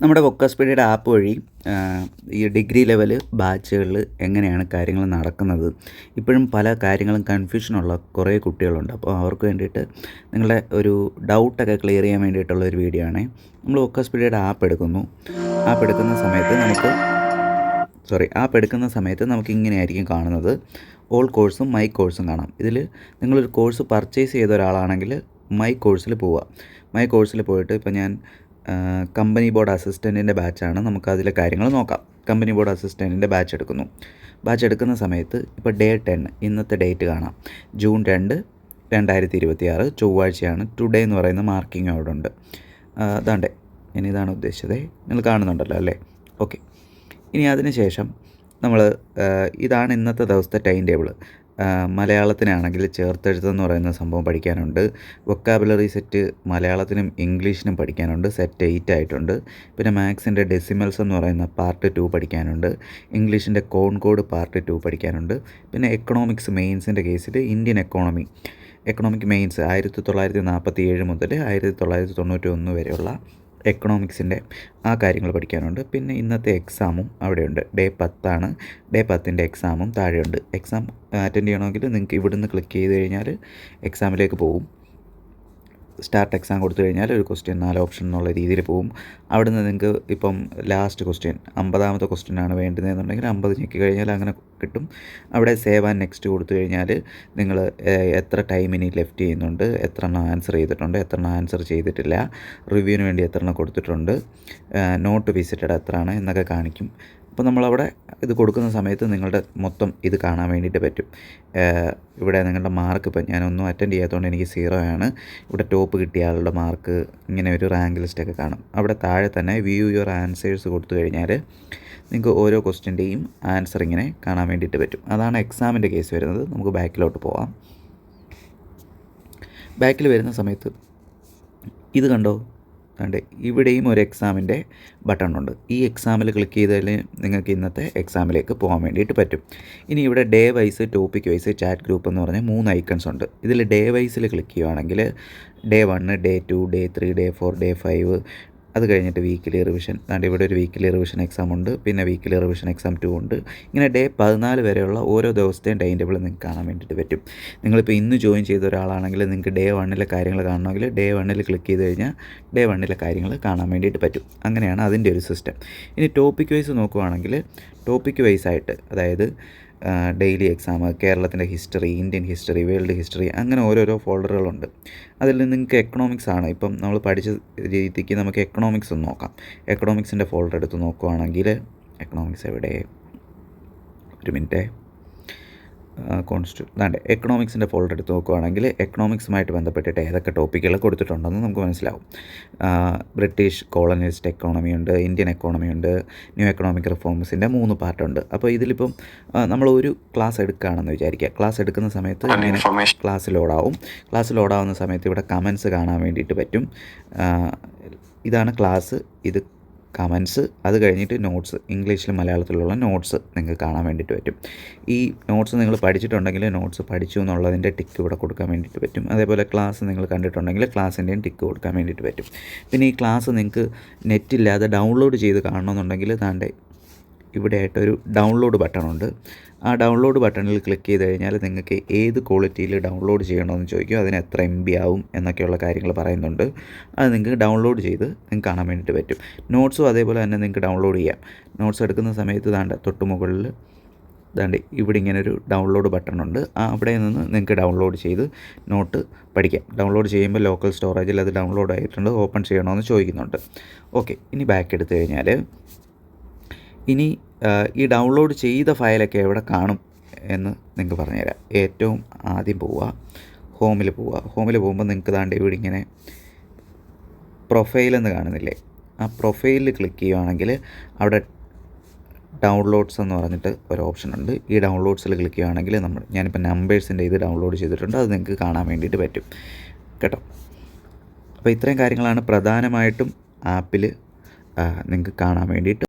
നമ്മുടെ വൊക്കാസ്പീഡിയുടെ ആപ്പ് വഴി ഈ ഡിഗ്രി ലെവൽ ബാച്ചുകളിൽ എങ്ങനെയാണ് കാര്യങ്ങൾ നടക്കുന്നത്, ഇപ്പോഴും പല കാര്യങ്ങളും കൺഫ്യൂഷനുള്ള കുറേ കുട്ടികളുണ്ട്. അപ്പോൾ അവർക്ക് വേണ്ടിയിട്ട് നിങ്ങളുടെ ഒരു ഡൗട്ടൊക്കെ ക്ലിയർ ചെയ്യാൻ വേണ്ടിയിട്ടുള്ള ഒരു വീഡിയോ ആണ്. നമ്മൾ വൊക്കാസ്പീഡിയുടെ ആപ്പ് എടുക്കുന്നു. ആപ്പ് എടുക്കുന്ന സമയത്ത് നമുക്ക് ഇങ്ങനെയായിരിക്കും കാണുന്നത്. ഓൾ കോഴ്സും മൈ കോഴ്സും കാണാം. ഇതിൽ നിങ്ങളൊരു കോഴ്സ് പർച്ചേസ് ചെയ്ത ഒരാളാണെങ്കിൽ മൈ കോഴ്സിൽ പോവുക. മൈ കോഴ്സിൽ പോയിട്ട് ഇപ്പോൾ ഞാൻ കമ്പനി ബോർഡ് അസിസ്റ്റൻറ്റിൻ്റെ ബാച്ചാണ്, നമുക്ക് അതിലെ കാര്യങ്ങൾ നോക്കാം. കമ്പനി ബോർഡ് അസിസ്റ്റൻറ്റിൻ്റെ ബാച്ച് എടുക്കുന്നു. ബാച്ച് എടുക്കുന്ന സമയത്ത് ഇപ്പോൾ ഡേ 10 ഇന്നത്തെ ഡേറ്റ് കാണാം. ജൂൺ 2, 2026 ചൊവ്വാഴ്ചയാണ്. ടുഡേ എന്ന് പറയുന്ന മാർക്കിംഗ് അവിടെ ഉണ്ട്. അതാണ്ടേ ഇനി ഇതാണ് ഉദ്ദേശിച്ചത്. നിങ്ങൾ കാണുന്നുണ്ടല്ലോ അല്ലേ? ഓക്കെ. ഇനി അതിന് ശേഷം നമ്മൾ ഇതാണ് ഇന്നത്തെ ദിവസത്തെ ടൈം ടേബിൾ. മലയാളത്തിനാണെങ്കിൽ ചേർത്തെഴുത്തെന്ന് പറയുന്ന സംഭവം പഠിക്കാനുണ്ട്. വൊക്കാബുലറി സെറ്റ് മലയാളത്തിനും ഇംഗ്ലീഷിനും പഠിക്കാനുണ്ട്. സെറ്റ് 8 ആയിട്ടുണ്ട്. പിന്നെ മാത്സിൻ്റെ ഡെസിമൽസ് എന്ന് പറയുന്ന പാർട്ട് 2 പഠിക്കാനുണ്ട്. ഇംഗ്ലീഷിൻ്റെ കോൺകോഡ് പാർട്ട് 2 പഠിക്കാനുണ്ട്. പിന്നെ എക്കണോമിക്സ് മെയിൻസിൻ്റെ കേസിൽ ഇന്ത്യൻ എക്കണോമിക് മെയിൻസ് 1947 മുതൽ 1991 വരെയുള്ള എക്കണോമിക്സിൻ്റെ ആ കാര്യങ്ങൾ പഠിക്കാനുണ്ട്. പിന്നെ ഇന്നത്തെ എക്സാമും അവിടെയുണ്ട്. ഡേ 10 ഡേ 10ൻ്റെ എക്സാമും താഴെയുണ്ട്. എക്സാം അറ്റൻഡ് ചെയ്യണമെങ്കിൽ നിങ്ങൾക്ക് ഇവിടുന്ന് ക്ലിക്ക് ചെയ്ത് കഴിഞ്ഞാൽ എക്സാമിലേക്ക് പോകും. സ്റ്റാർട്ട് എക്സാം കൊടുത്തു കഴിഞ്ഞാൽ ഒരു ക്വസ്റ്റ്യൻ 4 ഓപ്ഷൻ എന്നുള്ള രീതിയിൽ പോകും. അവിടെ നിന്ന് നിങ്ങൾക്ക് ഇപ്പം ലാസ്റ്റ് ക്വസ്റ്റ്യൻ 50ാമത്തെ ക്വസ്റ്റ്യനാണ് വേണ്ടുന്നതെന്നുണ്ടെങ്കിൽ 50 ഞെക്കി കഴിഞ്ഞാൽ അങ്ങനെ കിട്ടും. അവിടെ സേവ് ആൻഡ് നെക്സ്റ്റ് കൊടുത്തു കഴിഞ്ഞാൽ നിങ്ങൾ എത്ര ടൈം ഇനി ലെഫ്റ്റ് ചെയ്യുന്നുണ്ട്, എത്ര എണ്ണം ആൻസർ ചെയ്തിട്ടുണ്ട്, എത്ര എണ്ണം ആൻസർ ചെയ്തിട്ടില്ല, റിവ്യൂവിന് വേണ്ടി എത്ര എണ്ണം കൊടുത്തിട്ടുണ്ട്, നോട്ട് വിസിറ്റഡ് എത്രയാണ് എന്നൊക്കെ കാണിക്കും. അപ്പോൾ നമ്മളവിടെ ഇത് കൊടുക്കുന്ന സമയത്ത് നിങ്ങളുടെ മൊത്തം ഇത് കാണാൻ വേണ്ടിയിട്ട് പറ്റും. ഇവിടെ നിങ്ങളുടെ മാർക്ക് ഇപ്പം ഞാനൊന്നും അറ്റൻഡ് ചെയ്യാത്തതുകൊണ്ട് എനിക്ക് 0 ആണ്. ഇവിടെ ടോപ്പ് കിട്ടിയ ആളുടെ മാർക്ക് ഇങ്ങനെ ഒരു റാങ്ക് ലിസ്റ്റൊക്കെ കാണും. അവിടെ താഴെ തന്നെ വ്യൂ യുവർ ആൻസേഴ്സ് കൊടുത്തു കഴിഞ്ഞാൽ നിങ്ങൾക്ക് ഓരോ ക്വസ്റ്റ്യൻ്റെയും ആൻസർ ഇങ്ങനെ കാണാൻ വേണ്ടിയിട്ട് പറ്റും. അതാണ് എക്സാമിൻ്റെ കേസ് വരുന്നത്. നമുക്ക് ബാക്കിലോട്ട് പോവാം. ബാക്കിൽ വരുന്ന സമയത്ത് ഇത് കണ്ടോ, അതുകൊണ്ട് ഇവിടെയും ഒരു എക്സാമിൻ്റെ ബട്ടൺ ഉണ്ട്. ഈ എക്സാമിൽ ക്ലിക്ക് ചെയ്താൽ നിങ്ങൾക്ക് ഇന്നത്തെ എക്സാമിലേക്ക് പോകാൻ വേണ്ടിയിട്ട് പറ്റും. ഇനി ഇവിടെ day wise, topic wise, chat group എന്ന് പറഞ്ഞ 3 ഐക്കൺസ് ഉണ്ട്. ഇതിൽ ഡേ വൈസിൽ ക്ലിക്ക് ചെയ്യുകയാണെങ്കിൽ day 1, day 2, day 3, day 4, day 5, അത് കഴിഞ്ഞിട്ട് വീക്കിലി റിവിഷൻ. അതുകൊണ്ട് ഇവിടെ ഒരു വീക്കിലി റിവിഷൻ എക്സാം ഉണ്ട്. പിന്നെ വീക്കിലി റിവിഷൻ എക്സാം 2 ഉണ്ട്. ഇങ്ങനെ ഡേ 14 വരെയുള്ള ഓരോ ദിവസത്തെയും ടൈം ടേബിൾ നിങ്ങൾക്ക് കാണാൻ വേണ്ടിയിട്ട് പറ്റും. നിങ്ങളിപ്പോൾ ഇന്ന് ജോയിൻ ചെയ്ത ഒരാളാണെങ്കിൽ നിങ്ങൾക്ക് ഡേ 1ലെ കാര്യങ്ങൾ കാണണമെങ്കിൽ ഡേ 1ൽ ക്ലിക്ക് ചെയ്ത് കഴിഞ്ഞാൽ ഡേ 1ലെ കാര്യങ്ങൾ കാണാൻ വേണ്ടിയിട്ട് പറ്റും. അങ്ങനെയാണ് അതിൻ്റെ ഒരു സിസ്റ്റം. ഇനി ടോപ്പിക് വൈസ് നോക്കുവാണെങ്കിൽ ടോപ്പിക് വൈസായിട്ട്, അതായത് ഡെയിലി എക്സാം, കേരളത്തിൻ്റെ history, Indian history, world history, അങ്ങനെ ഓരോരോ ഫോൾഡറുകളുണ്ട്. അതിൽ നിങ്ങൾക്ക് എക്കണോമിക്സ് ആണ് ഇപ്പം നമ്മൾ പഠിച്ച രീതിക്ക് നമുക്ക് എക്കണോമിക്സ് ഒന്ന് നോക്കാം. എക്കണോമിക്സിൻ്റെ ഫോൾഡർ എടുത്ത് നോക്കുവാണെങ്കിൽ എക്കണോമിക്സ് എവിടെ, ഒരു മിനിറ്റ്, എക്കണോമിക്സിൻ്റെ ഫോൾഡർ എടുത്ത് നോക്കുകയാണെങ്കിൽ എക്കണോമിക്സുമായിട്ട് ബന്ധപ്പെട്ടിട്ട് ഏതൊക്കെ ടോപ്പിക്കുകൾ കൊടുത്തിട്ടുണ്ടെന്ന് നമുക്ക് മനസ്സിലാവും. ബ്രിട്ടീഷ് കോളനിസ്റ്റ് എക്കോണമി ഉണ്ട്, ഇന്ത്യൻ എക്കോണമി ഉണ്ട്, ന്യൂ എക്കണോമിക് റിഫോംസിൻ്റെ 3 പാർട്ടുണ്ട്. അപ്പോൾ ഇതിലിപ്പം നമ്മൾ ഒരു ക്ലാസ് എടുക്കുകയാണെന്ന് വിചാരിക്കുക. ക്ലാസ് എടുക്കുന്ന സമയത്ത് ഇങ്ങനെ ക്ലാസ് ലോഡാവുന്ന സമയത്ത് ഇവിടെ കമൻസ് കാണാൻ വേണ്ടിയിട്ട് പറ്റും. ഇതാണ് ക്ലാസ്, ഇത് കമൻസ്, അത് കഴിഞ്ഞിട്ട് നോട്ട്സ്, ഇംഗ്ലീഷിലും മലയാളത്തിലുള്ള നോട്ട്സ് നിങ്ങൾക്ക് കാണാൻ വേണ്ടിയിട്ട് പറ്റും. ഈ നോട്ട്സ് നിങ്ങൾ പഠിച്ചിട്ടുണ്ടെങ്കിൽ നോട്ട്സ് പഠിച്ചു എന്നുള്ളതിൻ്റെ ടിക്ക് ഇവിടെ കൊടുക്കാൻ വേണ്ടിയിട്ട് പറ്റും. അതേപോലെ ക്ലാസ് നിങ്ങൾ കണ്ടിട്ടുണ്ടെങ്കിൽ ക്ലാസ്സിൻ്റെയും ടിക്ക് കൊടുക്കാൻ വേണ്ടിയിട്ട് പറ്റും. പിന്നെ ഈ ക്ലാസ് നിങ്ങൾക്ക് നെറ്റില്ലാതെ ഡൗൺലോഡ് ചെയ്ത് കാണണമെന്നുണ്ടെങ്കിൽ താണ്ടെ ഇവിടെ ആയിട്ടൊരു ഡൗൺലോഡ് ബട്ടണുണ്ട്. ആ ഡൗൺലോഡ് ബട്ടണിൽ ക്ലിക്ക് ചെയ്ത് കഴിഞ്ഞാൽ നിങ്ങൾക്ക് ഏത് ക്വാളിറ്റിയിൽ ഡൗൺലോഡ് ചെയ്യണമെന്ന് ചോദിക്കും. അതിന് എത്ര MB ആവും എന്നൊക്കെയുള്ള കാര്യങ്ങൾ പറയുന്നുണ്ട്. അത് നിങ്ങൾക്ക് ഡൗൺലോഡ് ചെയ്ത് നിങ്ങൾക്ക് കാണാൻ വേണ്ടിയിട്ട് പറ്റും. നോട്ട്സും അതേപോലെ തന്നെ നിങ്ങൾക്ക് ഡൗൺലോഡ് ചെയ്യാം. നോട്ട്സ് എടുക്കുന്ന സമയത്ത് തൊട്ട് മുകളിൽ ഇവിടെ ഇങ്ങനെ ഒരു ഡൗൺലോഡ് ബട്ടണുണ്ട്. അവിടെ നിന്ന് നിങ്ങൾക്ക് ഡൗൺലോഡ് ചെയ്ത് നോട്ട് പഠിക്കാം. ഡൗൺലോഡ് ചെയ്യുമ്പോൾ ലോക്കൽ സ്റ്റോറേജിൽ അത് ഡൗൺലോഡ് ആയിട്ടുണ്ട്, ഓപ്പൺ ചെയ്യണമെന്ന് ചോദിക്കുന്നുണ്ട്. ഓക്കെ. ഇനി ബാക്ക് എടുത്തു കഴിഞ്ഞാൽ ഇനി ഈ ഡൗൺലോഡ് ചെയ്ത ഫയലൊക്കെ എവിടെ കാണും എന്ന് നിങ്ങൾക്ക് പറഞ്ഞുതരാം. ഏറ്റവും ആദ്യം ഹോമിൽ പോകുമ്പോൾ നിങ്ങൾക്ക് ഇവിടെ ഇങ്ങനെ പ്രൊഫൈലെന്ന് കാണുന്നില്ലേ? ആ പ്രൊഫൈലിൽ ക്ലിക്ക് ചെയ്യുകയാണെങ്കിൽ അവിടെ ഡൗൺലോഡ്സ് എന്ന് പറഞ്ഞിട്ട് ഒരു ഓപ്ഷൻ ഉണ്ട്. ഈ ഡൗൺലോഡ്സിൽ ക്ലിക്ക് ചെയ്യുകയാണെങ്കിൽ ഞാനിപ്പോൾ നമ്പേഴ്സിൻ്റെ ഇത് ഡൗൺലോഡ് ചെയ്തിട്ടുണ്ട്, അത് നിങ്ങൾക്ക് കാണാൻ വേണ്ടിയിട്ട് പറ്റും കേട്ടോ. അപ്പോൾ ഇത്രയും കാര്യങ്ങളാണ് പ്രധാനമായിട്ടും ആപ്പിൽ നിങ്ങൾക്ക് കാണാൻ വേണ്ടിയിട്ട്